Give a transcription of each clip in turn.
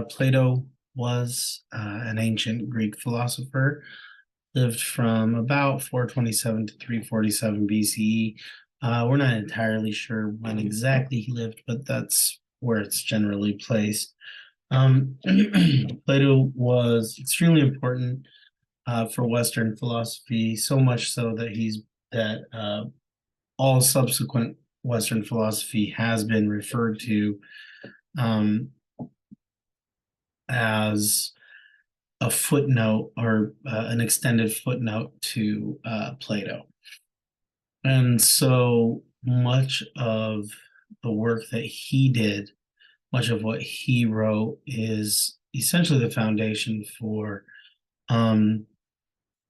Plato was an ancient Greek philosopher, lived from about 427 to 347 BCE. We're not entirely sure when exactly he lived, but that's where it's generally placed. Plato was extremely important for Western philosophy, so much so that all subsequent Western philosophy has been referred to um, as a footnote or an extended footnote to Plato. And so much of the work that he did, much of what he wrote is essentially the foundation for um,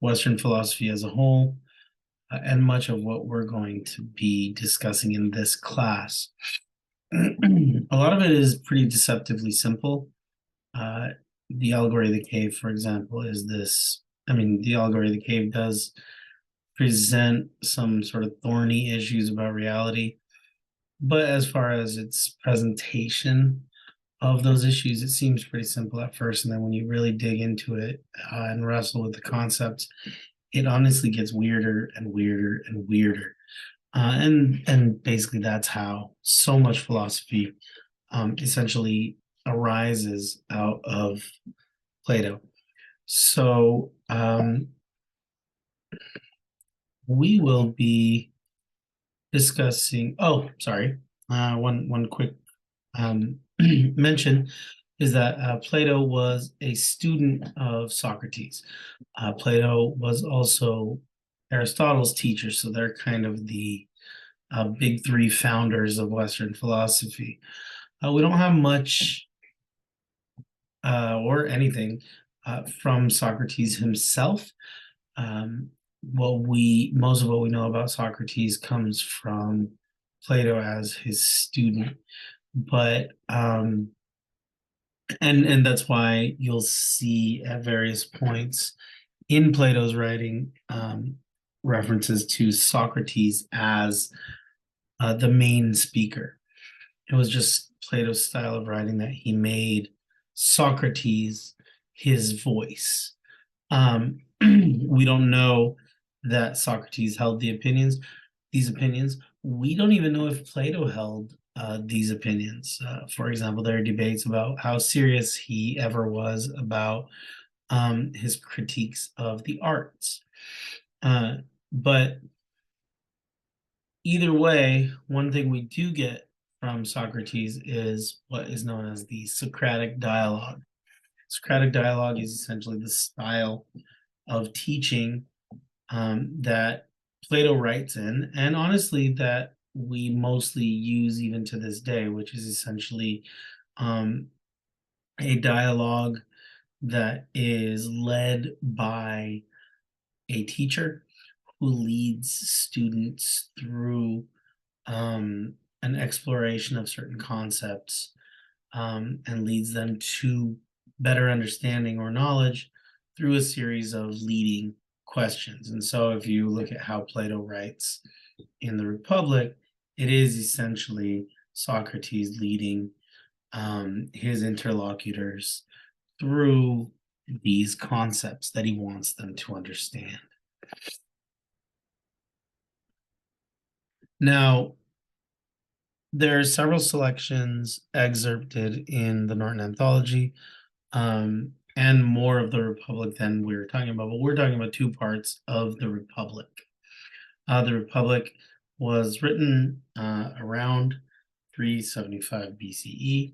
Western philosophy as a whole, and much of what we're going to be discussing in this class. A lot of it is pretty deceptively simple. Uh, the allegory of the cave, for example, is this. I mean, the allegory of the cave does present some sort of thorny issues about reality, but as far as its presentation of those issues, it seems pretty simple at first. And then when you really dig into it and wrestle with the concepts, it honestly gets weirder and weirder and weirder. And basically, that's how so much philosophy essentially arises out of Plato. So we will be discussing. Oh, sorry. One quick mention is that Plato was a student of Socrates. Plato was also Aristotle's teacher, so they're kind of the big three founders of Western philosophy. We don't have much or anything from Socrates himself. Most of what we know about Socrates comes from Plato as his student, but and that's why you'll see at various points in Plato's writing references to Socrates as the main speaker. It was just Plato's style of writing that he made Socrates his voice. We don't know that Socrates held these opinions. We don't even know if Plato held these opinions. For example, there are debates about how serious he ever was about his critiques of the arts. But either way, one thing we do get from Socrates is what is known as the Socratic dialogue. Socratic dialogue is essentially the style of teaching that Plato writes in, and honestly, that we mostly use even to this day, which is essentially um, a dialogue that is led by a teacher who leads students through an exploration of certain concepts and leads them to better understanding or knowledge through a series of leading questions. And so, if you look at how Plato writes in the Republic, it is essentially Socrates leading his interlocutors through these concepts that he wants them to understand. Now, there are several selections excerpted in the Norton Anthology, and more of the Republic than we were talking about, but we're talking about two parts of the Republic. The Republic was written around 375 BCE,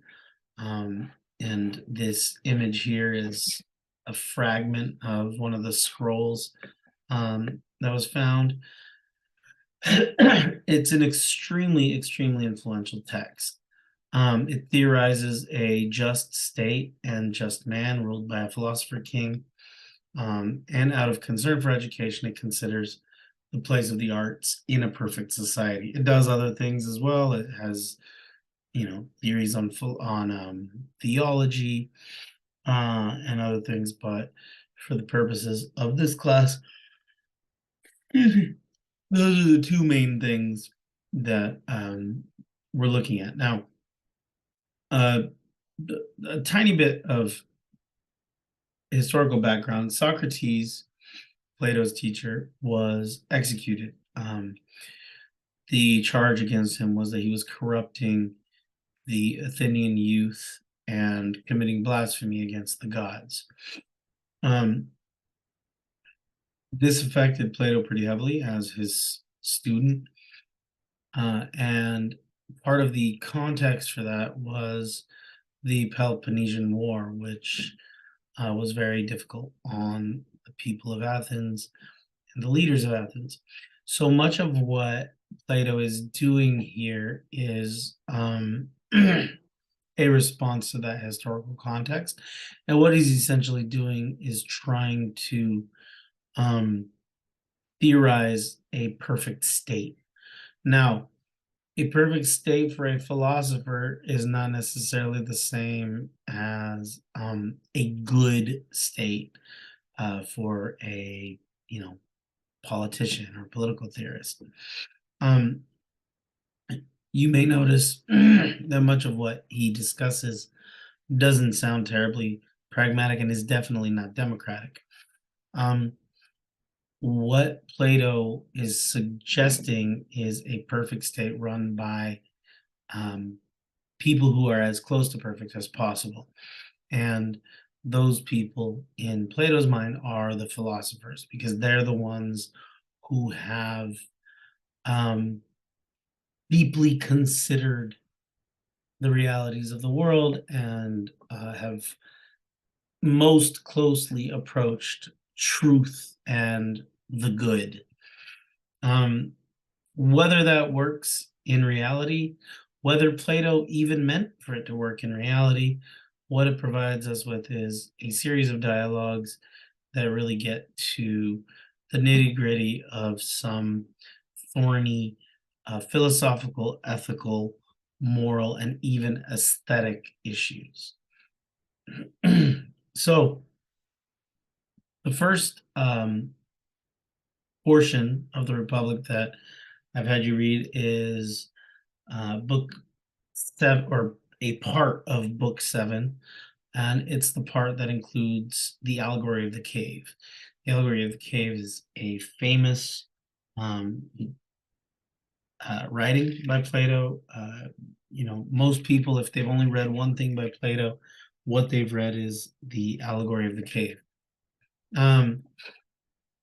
and this image here is a fragment of one of the scrolls that was found. It's an extremely, extremely influential text. It theorizes a just state and just man ruled by a philosopher king. And out of concern for education, it considers the place of the arts in a perfect society. It does other things as well. It has, theories on theology and other things, but for the purposes of this class, those are the two main things that we're looking at now. a tiny bit of historical background. Socrates, Plato's teacher, was executed. The charge against him was that he was corrupting the Athenian youth and committing blasphemy against the gods. Um, this affected Plato pretty heavily as his student. And part of the context for that was the Peloponnesian War, which was very difficult on the people of Athens and the leaders of Athens. So much of what Plato is doing here is a response to that historical context. And what he's essentially doing is trying to theorize a perfect state. Now, a perfect state for a philosopher is not necessarily the same as a good state for a politician or political theorist. Um, you may notice that much of what he discusses doesn't sound terribly pragmatic and is definitely not democratic. What Plato is suggesting is a perfect state run by people who are as close to perfect as possible. And those people in Plato's mind are the philosophers, because they're the ones who have deeply considered the realities of the world and have most closely approached truth and the good. Whether that works in reality, whether Plato even meant for it to work in reality, what it provides us with is a series of dialogues that really get to the nitty gritty of some thorny philosophical, ethical, moral, and even aesthetic issues. So, the first portion of the Republic that I've had you read is book 7, or a part of book 7, and it's the part that includes the allegory of the cave. The allegory of the cave is a famous writing by Plato. Most people, if they've only read one thing by Plato, what they've read is the allegory of the cave.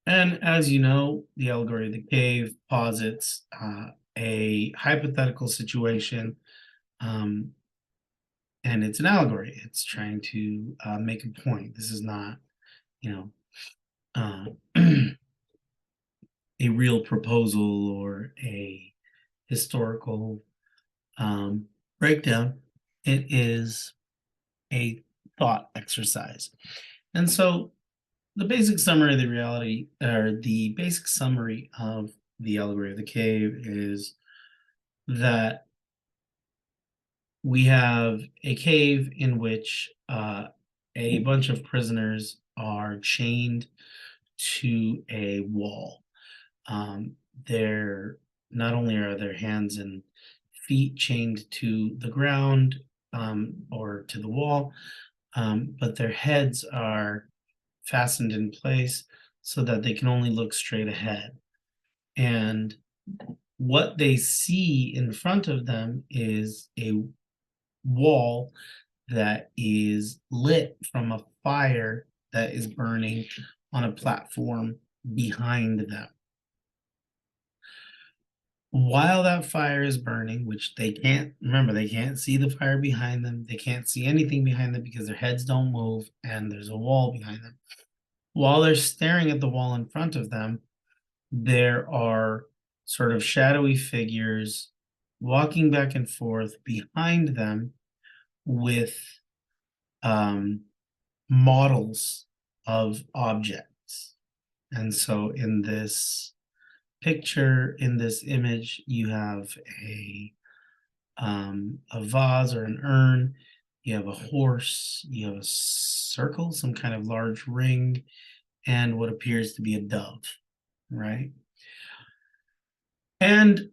And as you know, the allegory of the cave posits a hypothetical situation, and it's an allegory. It's trying to make a point. This is not, uh, a real proposal or a historical breakdown. It is a thought exercise. And so the basic summary of the reality, or the basic summary of the allegory of the cave, is that we have a cave in which a bunch of prisoners are chained to a wall. They're not only are their hands and feet chained to the ground or to the wall, but their heads are fastened in place so that they can only look straight ahead. And what they see in front of them is a wall that is lit from a fire that is burning on a platform behind them. While that fire is burning, which they can't see the fire behind them, they can't see anything behind them because their heads don't move and there's a wall behind them. While they're staring at the wall in front of them, there are sort of shadowy figures walking back and forth behind them with models of objects. And so in this picture, in this image, you have a vase or an urn, you have a horse, you have a circle, some kind of large ring, and what appears to be a dove, right? And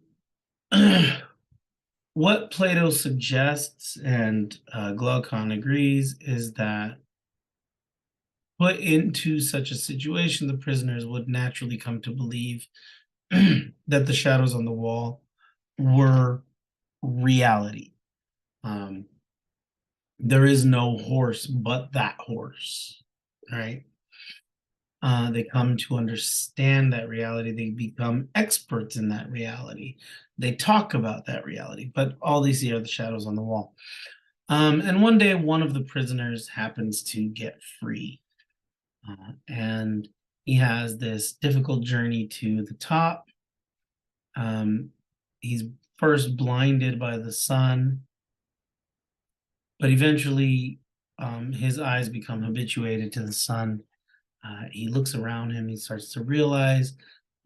what Plato suggests, and Glaucon agrees, is that put into such a situation, the prisoners would naturally come to believe that the shadows on the wall were reality. Um, there is no horse but that horse, right? They come to understand that reality. They become experts in that reality. They talk about that reality, but all they see are the shadows on the wall. And one day, one of the prisoners happens to get free, and he has this difficult journey to the top. He's first blinded by the sun, but eventually his eyes become habituated to the sun. He looks around him, he starts to realize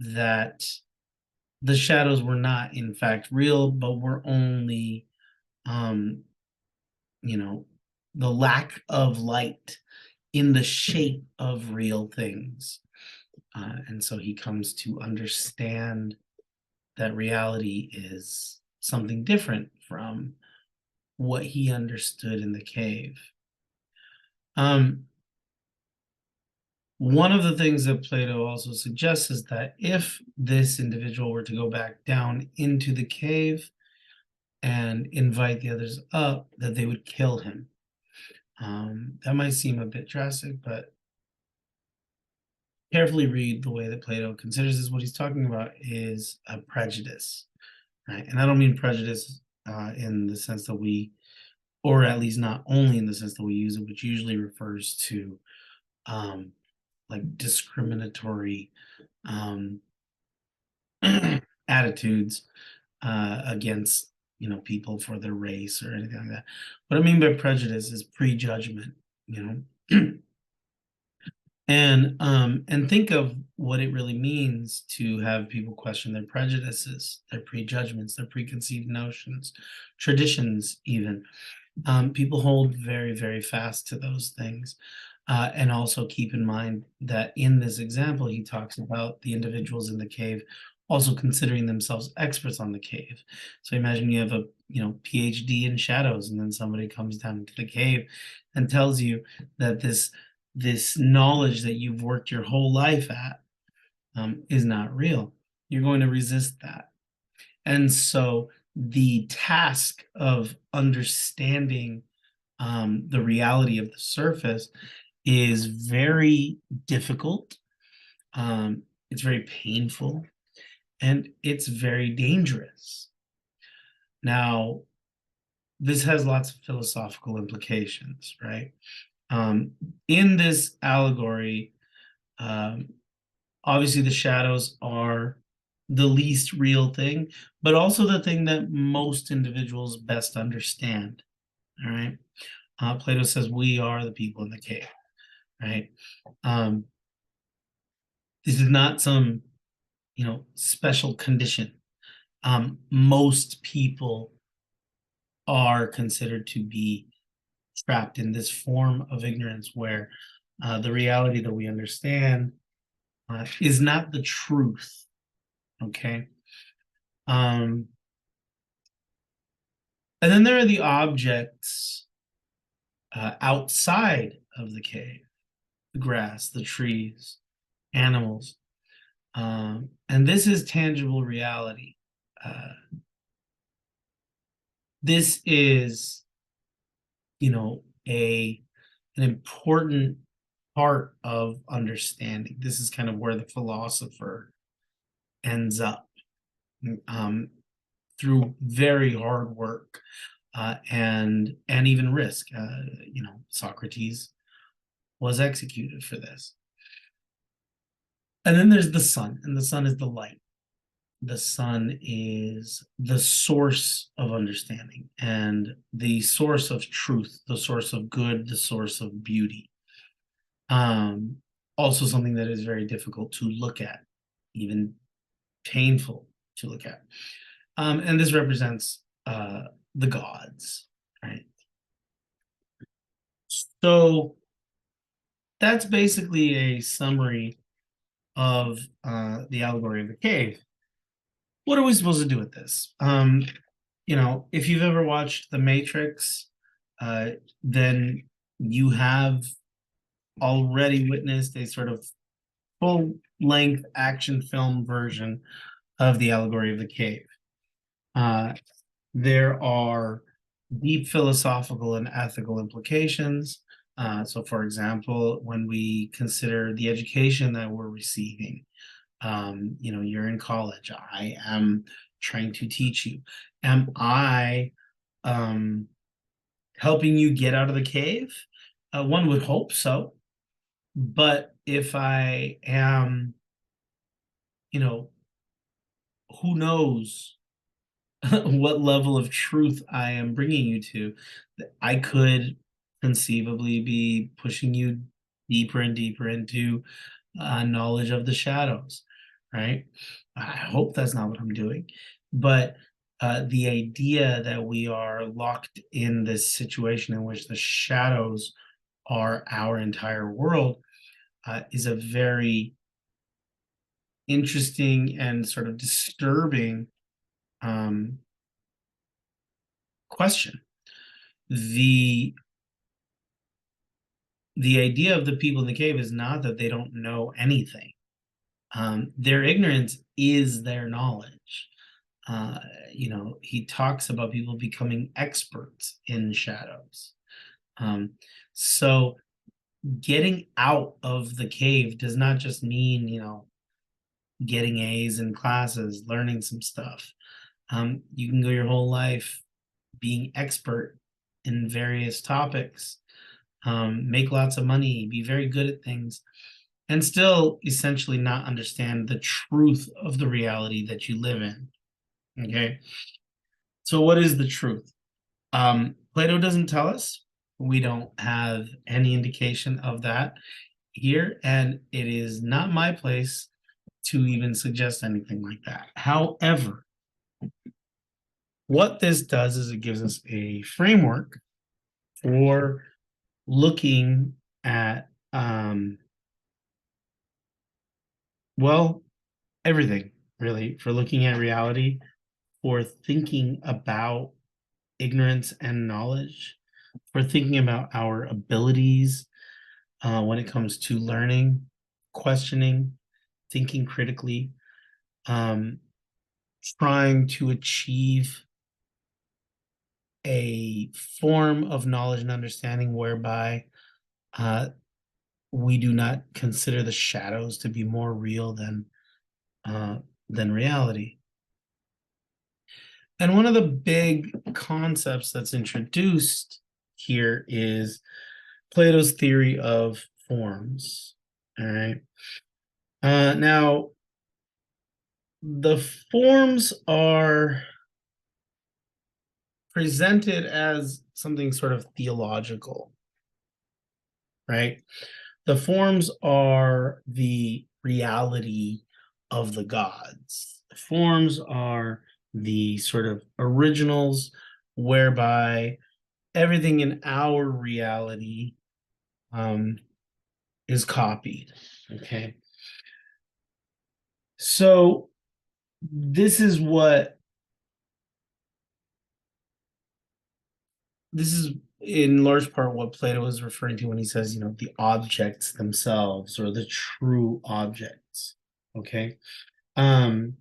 that the shadows were not, in fact, real, but were only, um, you know, the lack of light in the shape of real things. And so he comes to understand that reality is something different from what he understood in the cave. Um, One of the things that Plato also suggests is that if this individual were to go back down into the cave and invite the others up, that they would kill him. That might seem a bit drastic, but carefully read the way that Plato considers this. What he's talking about is a prejudice, right? And I don't mean prejudice in the sense that we, or at least not only in the sense that we use it, which usually refers to um, like discriminatory um, attitudes against people for their race or anything like that. What I mean by prejudice is prejudgment, and think of what it really means to have people question their prejudices, their prejudgments, their preconceived notions, traditions, even. People hold very, very fast to those things. And also keep in mind that in this example, he talks about the individuals in the cave also considering themselves experts on the cave. So imagine you have a PhD in shadows, and then somebody comes down into the cave and tells you that this knowledge that you've worked your whole life at is not real. You're going to resist that. And so the task of understanding the reality of the surface is very difficult. It's very painful, and it's very dangerous. Now, this has lots of philosophical implications, right? In this allegory, um, obviously the shadows are the least real thing, but also the thing that most individuals best understand. All right. Plato says we are the people in the cave, right? Um, this is not some, special condition. Most people are considered to be trapped in this form of ignorance where the reality that we understand is not the truth. Okay. Um, and then there are the objects outside of the cave, the grass, the trees, animals. And this is tangible reality. Uh, this is, a an important part of understanding. This is kind of where the philosopher ends up um, through very hard work and even risk. Socrates was executed for this. And then there's the sun, and the sun is the light. The sun is the source of understanding and the source of truth, the source of good, the source of beauty. Also something that is very difficult to look at, even painful to look at. And this represents the gods, right? So that's basically a summary of the allegory of the cave. What are we supposed to do with this? if you've ever watched The Matrix, uh, then you have already witnessed a sort of full length action film version of the allegory of the cave. Uh, there are deep philosophical and ethical implications. So, for example, when we consider the education that we're receiving, you're in college. I am trying to teach you. Am I helping you get out of the cave? One would hope so. But if I am, you know, who knows what level of truth I am bringing you to? I could conceivably be pushing you deeper and deeper into knowledge of the shadows, right? I hope that's not what I'm doing. But the idea that we are locked in this situation in which the shadows are our entire world is a very interesting and sort of disturbing um, question. The the idea of the people in the cave is not that they don't know anything. Their ignorance is their knowledge. Uh, he talks about people becoming experts in shadows. Um, so getting out of the cave does not just mean, getting A's in classes, learning some stuff. You can go your whole life being expert in various topics, make lots of money, be very good at things, and still essentially not understand the truth of the reality that you live in. Okay. So, what is the truth? Plato doesn't tell us. We don't have any indication of that here, and it is not my place to even suggest anything like that. However, what this does is it gives us a framework for looking at, well, everything really, for looking at reality, for thinking about ignorance and knowledge, for thinking about our abilities when it comes to learning, questioning, thinking critically, um, trying to achieve a form of knowledge and understanding whereby uh, we do not consider the shadows to be more real than reality. And one of the big concepts that's introduced here is Plato's theory of forms. All right. Now, the forms are presented as something sort of theological, right? The forms are the reality of the gods. The forms are the sort of originals whereby everything in our reality um, is copied. Okay. So this is in large part what Plato is referring to when he says, the objects themselves or the true objects. Okay. Um,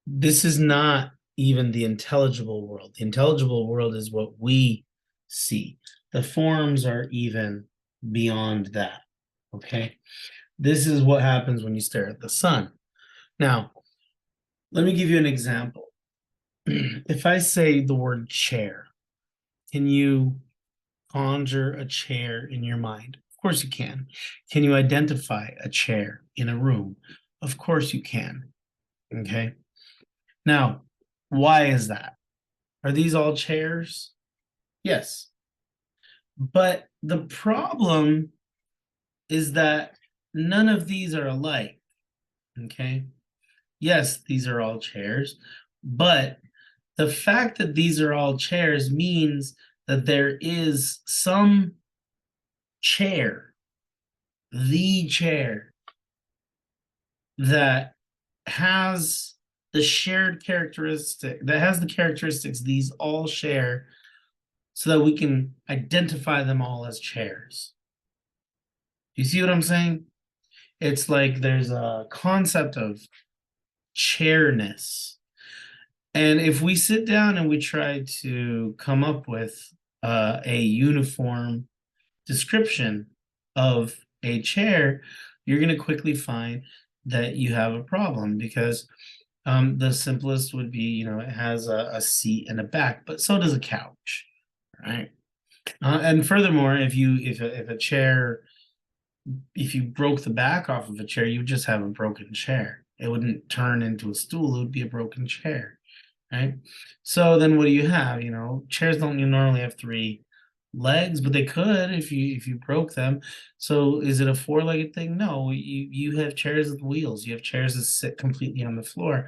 this is not even the intelligible world. The intelligible world is what we see. The forms are even beyond that. Okay. This is what happens when you stare at the sun. Now, let me give you an example. If I say the word chair, can you conjure a chair in your mind? Of course you can. Can you identify a chair in a room? Of course you can. Okay. Now, why is that? Are these all chairs? Yes. But the problem is that none of these are alike. Okay. Yes, these are all chairs, but the fact that these are all chairs means that there is some chair, the chair, that has the shared characteristic that has the characteristics these all share so that we can identify them all as chairs. You see what I'm saying? It's like there's a concept of chairness. And if we sit down and we try to come up with a uniform description of a chair, you're going to quickly find that you have a problem because the simplest would be, it has a seat and a back, but so does a couch, right? And furthermore, if a chair, if you broke the back off of a chair, you would just have a broken chair. It wouldn't turn into a stool, it would be a broken chair, right? So then what do you have? Chairs don't normally have three legs, but they could if you broke them. So is it a four-legged thing? No, you have chairs with wheels. You have chairs that sit completely on the floor.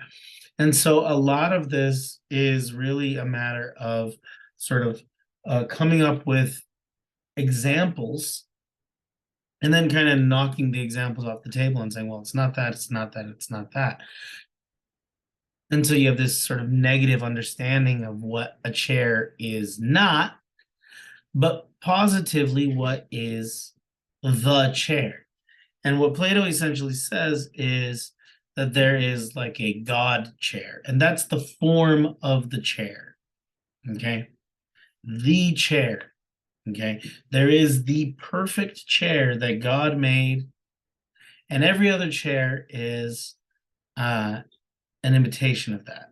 And so a lot of this is really a matter of sort of coming up with examples and then kind of knocking the examples off the table and saying, well, it's not that, it's not that, it's not that. And so you have this sort of negative understanding of what a chair is not, but positively what is the chair. And what Plato essentially says is that there is like a God chair, and that's the form of the chair. Okay. The chair. Okay. There is the perfect chair that God made, and every other chair is an imitation of that.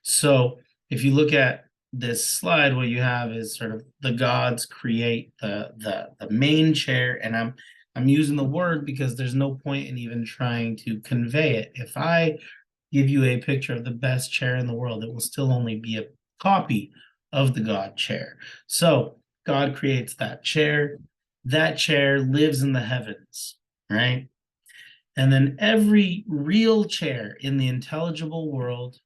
So if you look at this slide, what you have is sort of the gods create the main chair, and I'm using the word because there's no point in even trying to convey it. If I give you a picture of the best chair in the world, it will still only be a copy of the God chair. So God creates that chair. That chair lives in the heavens, right? And then every real chair in the intelligible world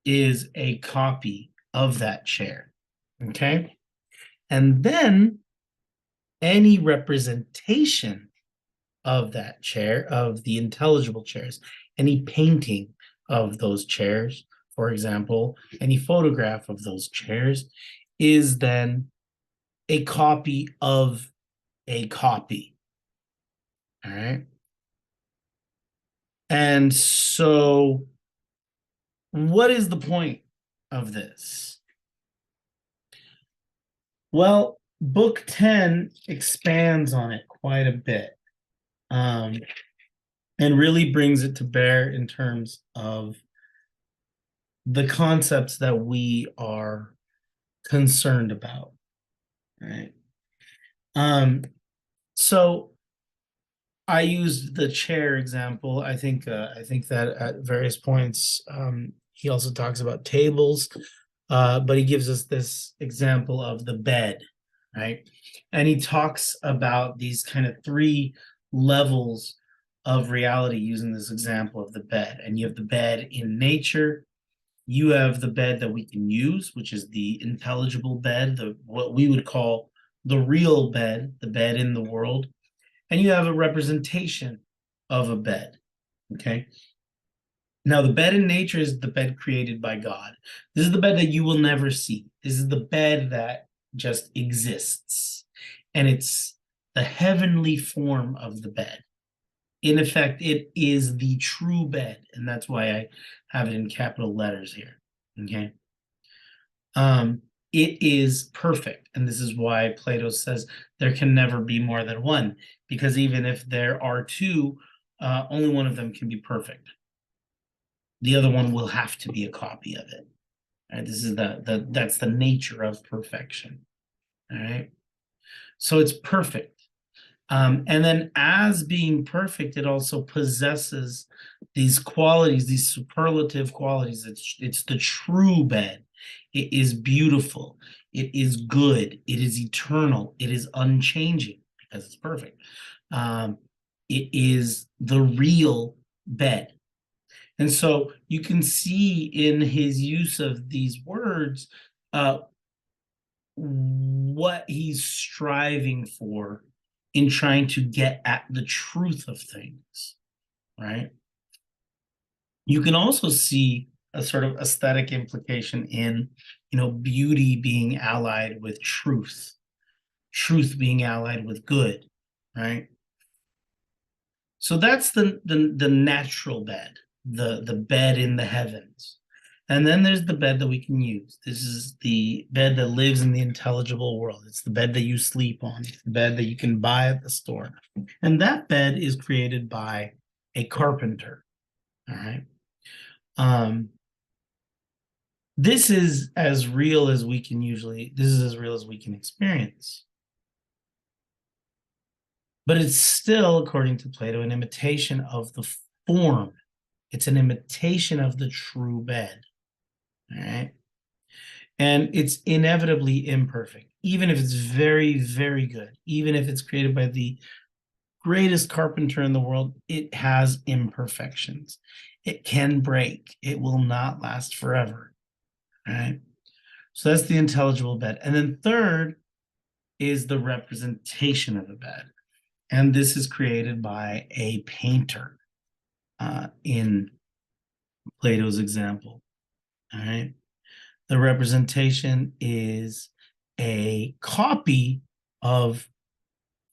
is a copy of that chair. Okay. And then any representation of that chair, of the intelligible chairs, any painting of those chairs, for example, any photograph of those chairs, is then a copy of a copy. All right. And so, what is the point of this? Well, book 10 expands on it quite a bit, and really brings it to bear in terms of the concepts that we are concerned about, right? So I used the chair example. I think that at various points he also talks about tables, but he gives us this example of the bed, right? And he talks about these kind of three levels of reality using this example of the bed. And you have the bed in nature, you have the bed that we can use, which is the intelligible bed, the what we would call the real bed, the bed in the world, and you have a representation of a bed. Okay. Now, the bed in nature is the bed created by God. This is the bed that you will never see. This is the bed that just exists. And it's the heavenly form of the bed. In effect, it is the true bed. And that's why I have it in capital letters here. Okay. It is perfect. And this is why Plato says there can never be more than one, because even if there are two, only one of them can be perfect. The other one will have to be a copy of it. Right? This is that's the nature of perfection. All right. So it's perfect. And then as being perfect, it also possesses these qualities, these superlative qualities. It's the true bed. It is beautiful. It is good. It is eternal. It is unchanging because it's perfect. It is the real bed. And so you can see in his use of these words what he's striving for in trying to get at the truth of things, right? You can also see a sort of aesthetic implication in, beauty being allied with truth, truth being allied with good, right? So that's the natural bed, the bed in the heavens. And then there's the bed that we can use. This is the bed that lives in the intelligible world. It's the bed that you sleep on. It's the bed that you can buy at the store. And that bed is created by a carpenter. All right. Um, this is as real as we can this is as real as we can experience. But it's still, according to Plato, an imitation of the form. It's an imitation of the true bed. All right. And it's inevitably imperfect, even if it's very, very good, even if it's created by the greatest carpenter in the world, it has imperfections. It can break, it will not last forever. All right. So that's the intelligible bed. And then third is the representation of the bed. And this is created by a painter in Plato's example. All right. The representation is a copy of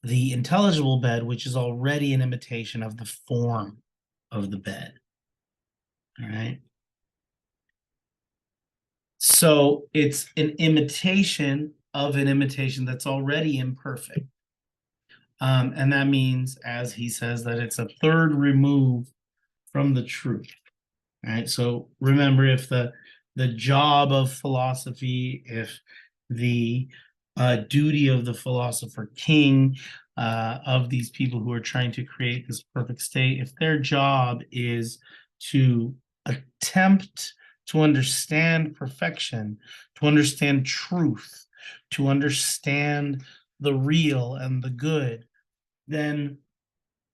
the intelligible bed, which is already an imitation of the form of the bed. All right. So it's an imitation of an imitation that's already imperfect. And that means, as he says, that it's a third remove from the truth. All right. So remember, if the job of philosophy, if the duty of the philosopher king, of these people who are trying to create this perfect state, if their job is to attempt to understand perfection, to understand truth, to understand the real and the good, then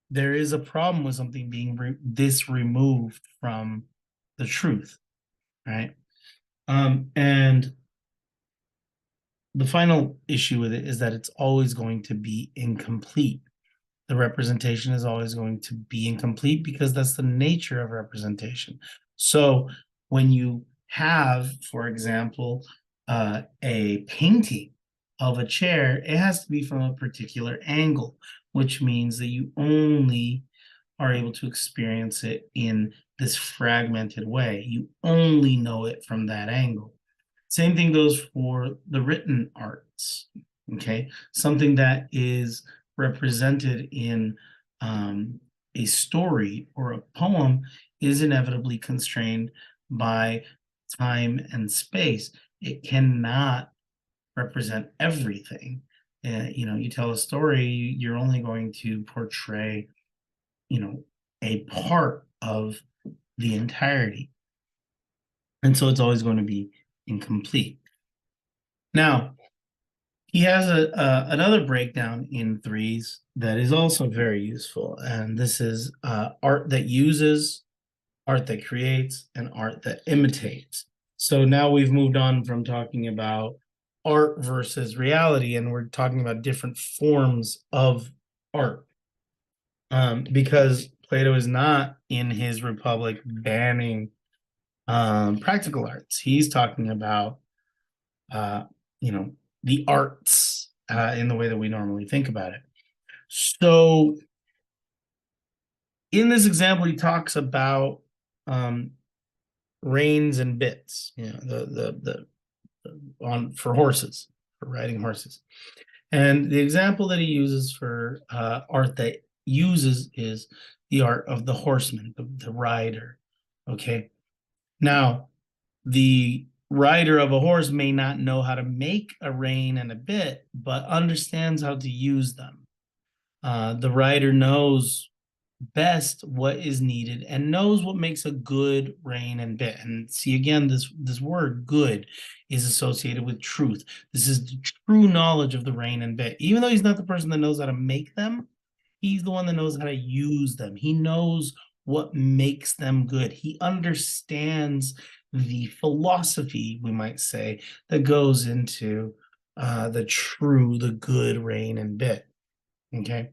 there is a problem with something being this removed from the truth, right? And the final issue with it is that it's always going to be incomplete. The representation is always going to be incomplete because that's the nature of representation. So when you have, for example, a painting of a chair, it has to be from a particular angle, which means that you only are able to experience it in this fragmented way. You only know it from that angle. Same thing goes for the written arts. Okay, something that is represented in a story or a poem is inevitably constrained by time and space. It cannot represent everything. You tell a story, you're only going to portray, a part of the entirety. And so it's always going to be incomplete. Now, he has another breakdown in threes that is also very useful. And this is art that uses, art that creates, and art that imitates. So now we've moved on from talking about art versus reality, and we're talking about different forms of art. Because Plato is not in his Republic banning practical arts. He's talking about, uh, you know, the arts in the way that we normally think about it. So in this example, he talks about reins and bits, the on for horses, for riding horses. And the example that he uses for art that uses is the art of the horseman, the rider. Okay. Now, the rider of a horse may not know how to make a rein and a bit, but understands how to use them. The rider knows best what is needed and knows what makes a good rein and bit. And see, again, this word good is associated with truth. This is the true knowledge of the rein and bit. Even though he's not the person that knows how to make them, he's the one that knows how to use them. He knows what makes them good. He understands the philosophy, we might say, that goes into the good rein and bit. Okay.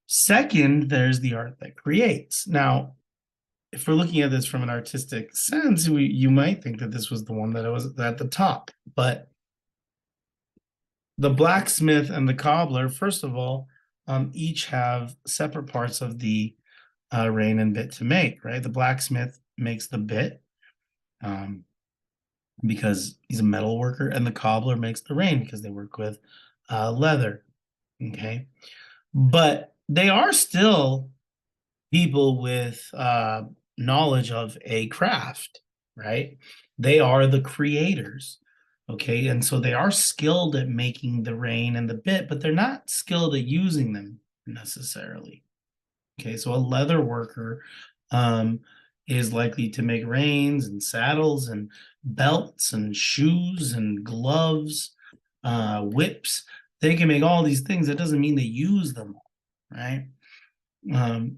Second, there's the art that creates. Now, if we're looking at this from an artistic sense, you might think that this was the one that was at the top, but the blacksmith and the cobbler, first of all, each have separate parts of the rein and bit to make, right? The blacksmith makes the bit um, because he's a metal worker, and the cobbler makes the rein because they work with leather. Okay, but they are still people with knowledge of a craft, right? They are the creators. Okay, and so they are skilled at making the rein and the bit, but they're not skilled at using them necessarily. Okay, so a leather worker um, is likely to make reins and saddles and belts and shoes and gloves, whips. They can make all these things. That doesn't mean they use them all, right?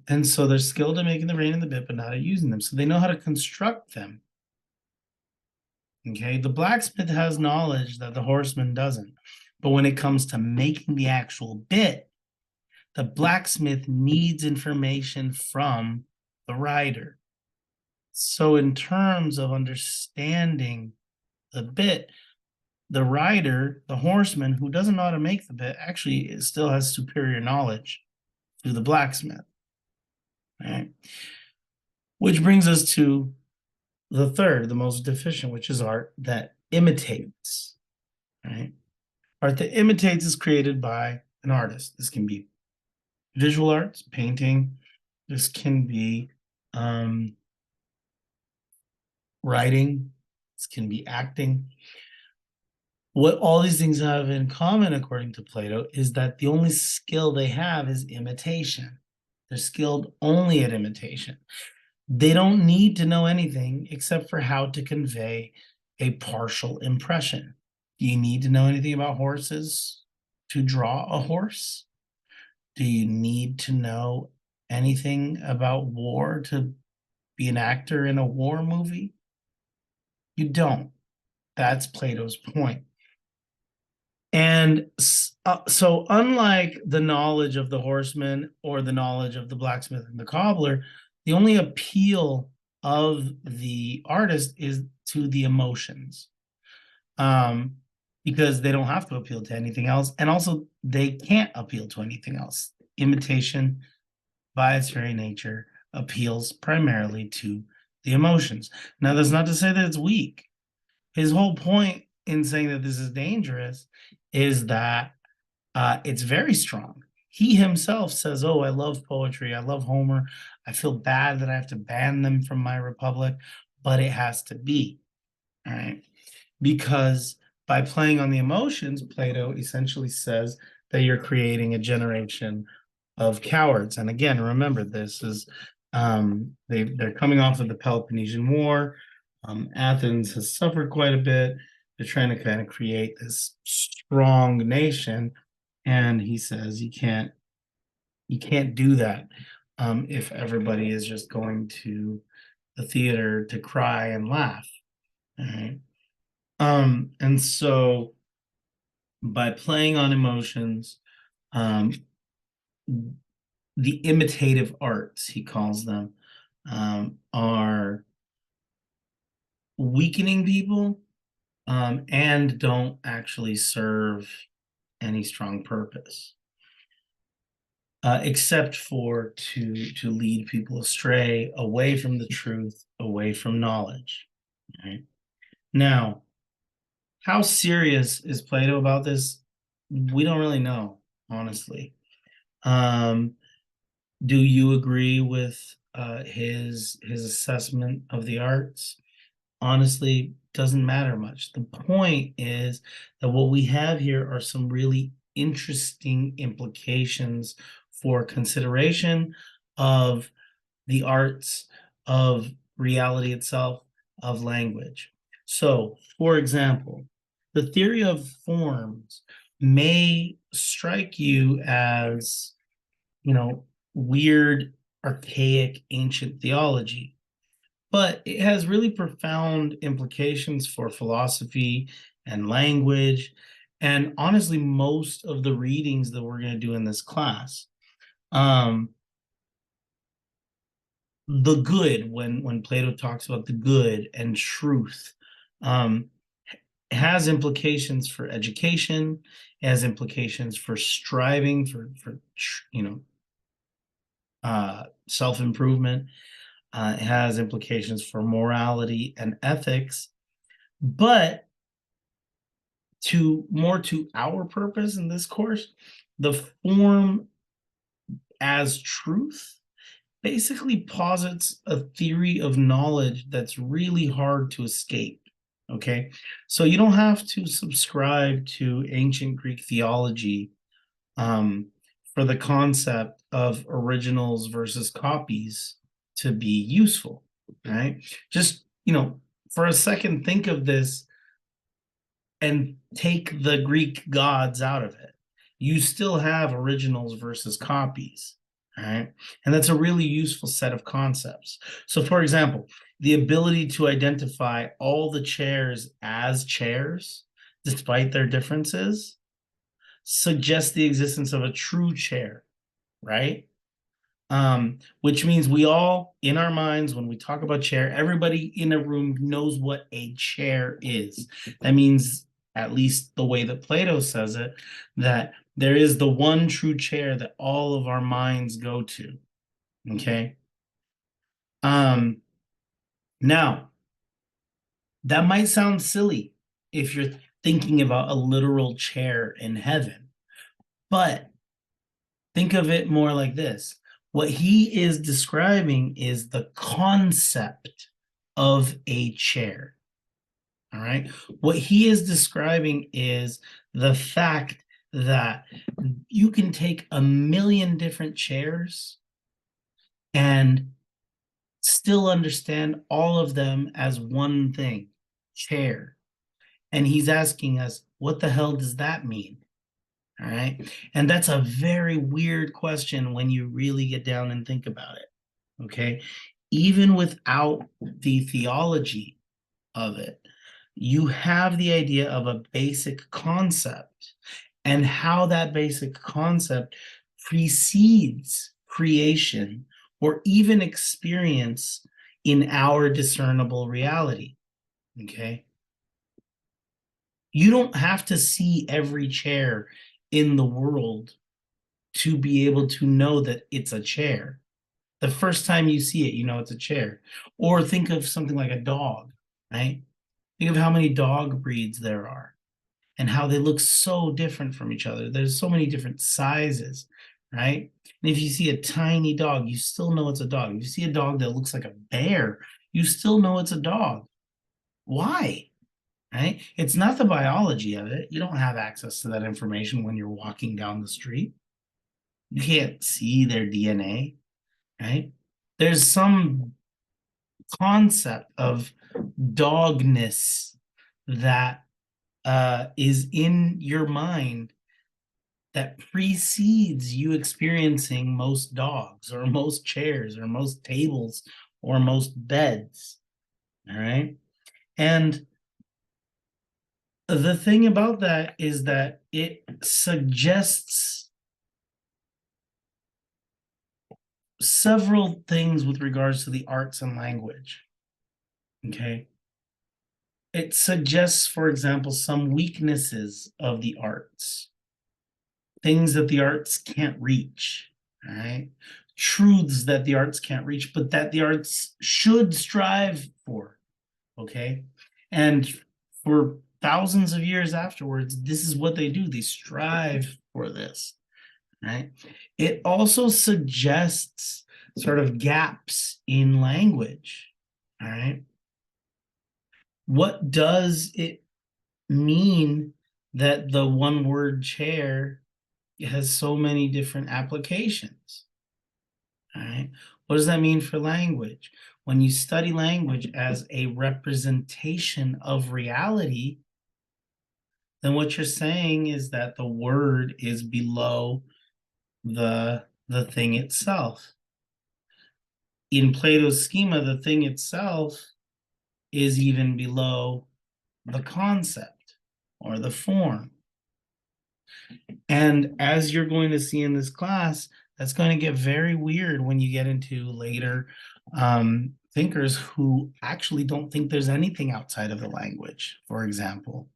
And so they're skilled at making the rein and the bit, but not at using them. So they know how to construct them. Okay, the blacksmith has knowledge that the horseman doesn't. But when it comes to making the actual bit, the blacksmith needs information from the rider. So, in terms of understanding the bit, the rider, the horseman who doesn't know how to make the bit, actually still has superior knowledge to the blacksmith. Right? Which brings us to the third, the most deficient, which is art that imitates. Right? Art that imitates is created by an artist. This can be visual arts, painting. This can be writing. This can be acting. What all these things have in common, according to Plato, is that the only skill they have is imitation. They're skilled only at imitation. They don't need to know anything except for how to convey a partial impression. Do you need to know anything about horses to draw a horse? Do you need to know anything about war to be an actor in a war movie? You don't. That's Plato's point. And so, unlike the knowledge of the horseman or the knowledge of the blacksmith and the cobbler, the only appeal of the artist is to the emotions, um, because they don't have to appeal to anything else. And also, they can't appeal to anything else. Imitation, by its very nature, appeals primarily to the emotions. Now, that's not to say that it's weak. His whole point in saying that this is dangerous is that it's very strong. He himself says, "Oh, I love poetry. I love Homer. I feel bad that I have to ban them from my republic, but it has to be." All right. Because by playing on the emotions, Plato essentially says that you're creating a generation of cowards. And again, remember, this is they're coming off of the Peloponnesian War. Athens has suffered quite a bit. They're trying to kind of create this strong nation, and he says you can't do that if everybody is just going to the theater to cry and laugh. All right. And so by playing on emotions, um, the imitative arts, he calls them, are weakening people and don't actually serve any strong purpose, except for to lead people astray, away from the truth, away from knowledge. Right? Now, how serious is Plato about this? We don't really know, honestly. Um, do you agree with his assessment of the arts? Honestly, doesn't matter much. The point is that what we have here are some really interesting implications for consideration of the arts, of reality itself, of language. So, for example, the theory of forms may strike you as, weird, archaic, ancient theology, but it has really profound implications for philosophy and language, and honestly, most of the readings that we're going to do in this class. Um, the good, when Plato talks about the good and truth, um, has implications for education, has implications for striving for self-improvement. It has implications for morality and ethics, but to our purpose in this course, the form as truth basically posits a theory of knowledge that's really hard to escape. Okay, so you don't have to subscribe to ancient Greek theology um, for the concept of originals versus copies to be useful, right? Just, for a second, think of this and take the Greek gods out of it. You still have originals versus copies, right? And that's a really useful set of concepts. So, for example, the ability to identify all the chairs as chairs, despite their differences, suggests the existence of a true chair, right? Which means we all, in our minds, when we talk about chair, everybody in a room knows what a chair is. That means, at least the way that Plato says it, that there is the one true chair that all of our minds go to. Okay. Now, that might sound silly if you're thinking about a literal chair in heaven, but think of it more like this. What he is describing is the concept of a chair. All right. What he is describing is the fact that you can take a million different chairs and still understand all of them as one thing, chair. And he's asking us, what the hell does that mean? All right. And that's a very weird question when you really get down and think about it. Okay. Even without the theology of it, you have the idea of a basic concept and how that basic concept precedes creation or even experience in our discernible reality. Okay. You don't have to see every chair in the world to be able to know that it's a chair. The first time you see it, you know it's a chair. Or think of something like a dog, right? Think of how many dog breeds there are and how they look so different from each other. There's so many different sizes, right? And if you see a tiny dog, you still know it's a dog. If you see a dog that looks like a bear, you still know it's a dog. Why? Right? It's not the biology of it. You don't have access to that information when you're walking down the street. You can't see their DNA, right? There's some concept of dogness that is in your mind that precedes you experiencing most dogs or most chairs or most tables or most beds. All right. And the thing about that is that it suggests several things with regards to the arts and language. Okay. It suggests, for example, some weaknesses of the arts, things that the arts can't reach, right? Truths that the arts can't reach, but that the arts should strive for. Okay. And for thousands of years afterwards, this is what they do. They strive for this, right? It also suggests sort of gaps in language, all right? What does it mean that the one word chair has so many different applications? All right. What does that mean for language? When you study language as a representation of reality, then what you're saying is that the word is below the thing itself. In Plato's schema, the thing itself is even below the concept or the form. And as you're going to see in this class, that's going to get very weird when you get into later thinkers who actually don't think there's anything outside of the language, for example.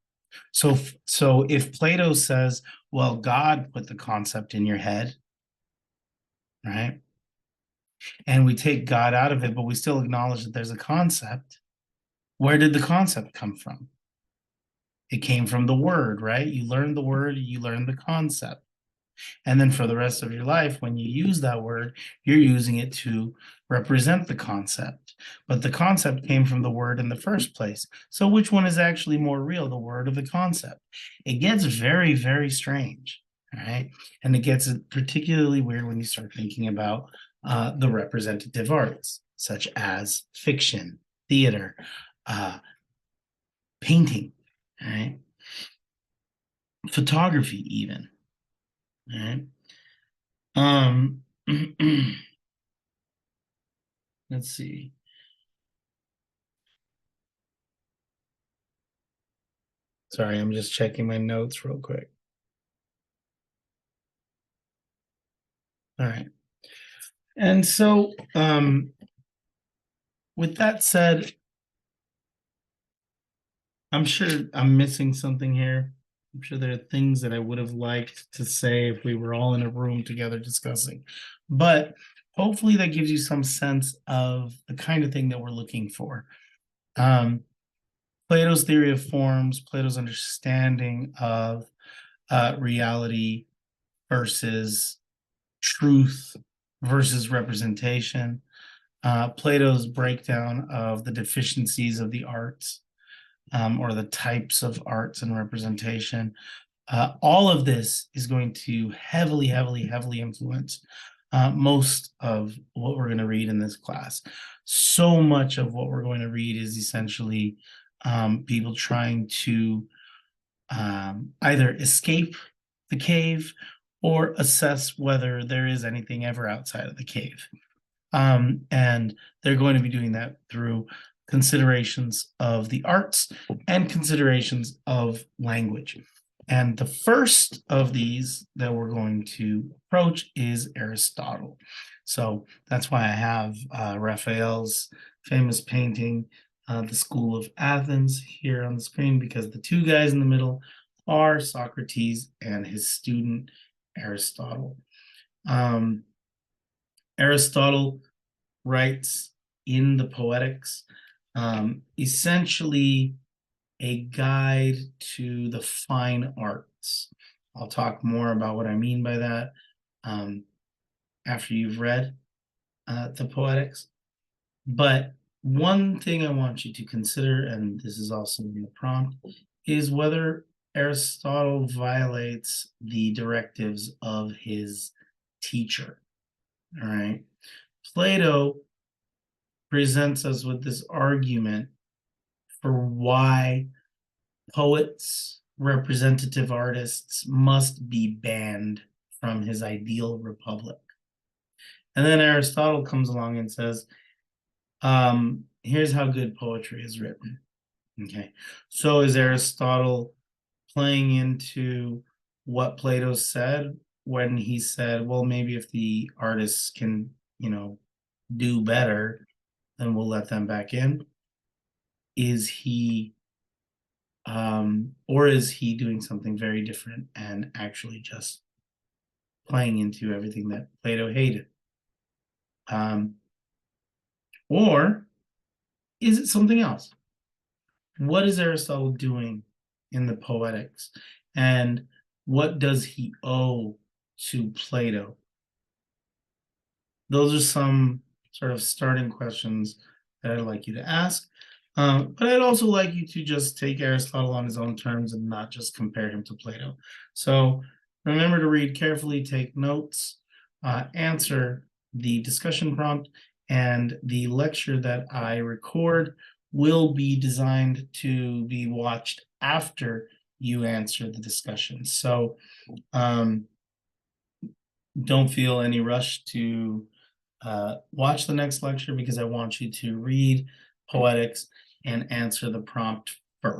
So if Plato says, well, God put the concept in your head, right? And we take God out of it, but we still acknowledge that there's a concept. Where did the concept come from? It came from the word, right? You learn the word, you learn the concept. And then for the rest of your life, when you use that word, you're using it to represent the concept. But the concept came from the word in the first place. So which one is actually more real, the word or the concept? It gets very, very strange, right? And it gets particularly weird when you start thinking about the representative arts, such as fiction, theater, uh, painting, right? Photography, even, right? Um, let's see. Sorry, I'm just checking my notes real quick. All right. And so, with that said, I'm sure I'm missing something here. I'm sure there are things that I would have liked to say if we were all in a room together discussing. But hopefully that gives you some sense of the kind of thing that we're looking for. Plato's theory of forms, Plato's understanding of reality versus truth versus representation, Plato's breakdown of the deficiencies of the arts, or the types of arts and representation. All of this is going to heavily, heavily, heavily influence most of what we're going to read in this class. So much of what we're going to read is essentially people trying to either escape the cave or assess whether there is anything ever outside of the cave. And they're going to be doing that through considerations of the arts and considerations of language. And the first of these that we're going to approach is Aristotle. So that's why I have Raphael's famous painting, The School of Athens, here on the screen, because the two guys in the middle are Socrates and his student Aristotle. Aristotle writes in the Poetics, essentially a guide to the fine arts. I'll talk more about what I mean by that after you've read the Poetics. But one thing I want you to consider, and this is also in the prompt, is whether Aristotle violates the directives of his teacher. All right. Plato presents us with this argument for why poets, representative artists must be banned from his ideal republic. And then Aristotle comes along and says, here's how good poetry is written. Okay. So is Aristotle playing into what Plato said when he said, well, maybe if the artists can, do better, then we'll let them back in? Is he or is he doing something very different and actually just playing into everything that Plato hated? Or is it something else? What is Aristotle doing in the Poetics? And what does he owe to Plato? Those are some sort of starting questions that I'd like you to ask. But I'd also like you to just take Aristotle on his own terms and not just compare him to Plato. So remember to read carefully, take notes, answer the discussion prompt, and the lecture that I record will be designed to be watched after you answer the discussion. So don't feel any rush to watch the next lecture, because I want you to read Poetics and answer the prompt first.